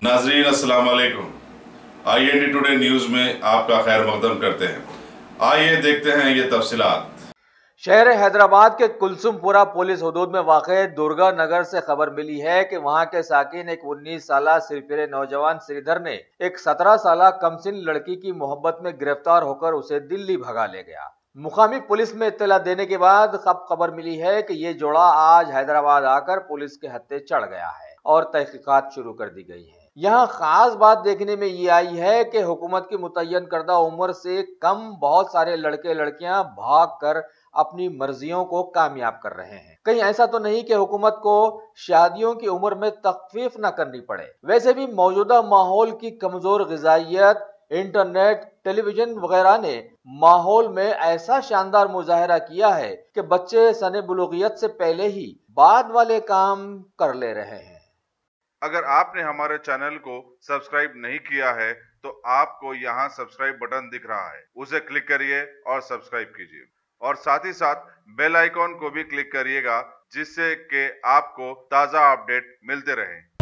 नाजरीन अस्सलाम वालेकुम। IND टुडे न्यूज़ में आपका खैर मकदम करते हैं। आइए देखते हैं ये तफसीलात। शहर हैदराबाद के कुलसुमपुरा पुलिस हदूद में वाक़ दुर्गा नगर से खबर मिली है कि वहां के साकिन एक 19 साला सिरफिरे नौजवान श्रीधर ने एक 17 साला कमसिन लड़की की मोहब्बत में गिरफ्तार होकर उसे दिल्ली भगा ले गया। मुकामी पुलिस में इत्तला देने के बाद खबर मिली है कि ये जोड़ा आज हैदराबाद आकर पुलिस के हत्थे चढ़ गया है और तहकीकात शुरू कर दी गई है। यहाँ खास बात देखने में ये आई है कि हुकूमत की मुतय्यन करदा उम्र से कम बहुत सारे लड़के लड़कियां भाग कर अपनी मर्जियों को कामयाब कर रहे हैं। कहीं ऐसा तो नहीं कि हुकूमत को शादियों की उम्र में तखफीफ न करनी पड़े। वैसे भी मौजूदा माहौल की कमजोर ग़िज़ाइयत, इंटरनेट, टेलीविजन वगैरह ने माहौल में ऐसा शानदार मुजाहरा किया है कि बच्चे सने बुलूगियत से पहले ही बाद वाले काम कर ले रहे हैं। अगर आपने हमारे चैनल को सब्सक्राइब नहीं किया है तो आपको यहाँ सब्सक्राइब बटन दिख रहा है, उसे क्लिक करिए और सब्सक्राइब कीजिए और साथ ही साथ बेल आइकॉन को भी क्लिक करिएगा जिससे कि आपको ताज़ा अपडेट मिलते रहें।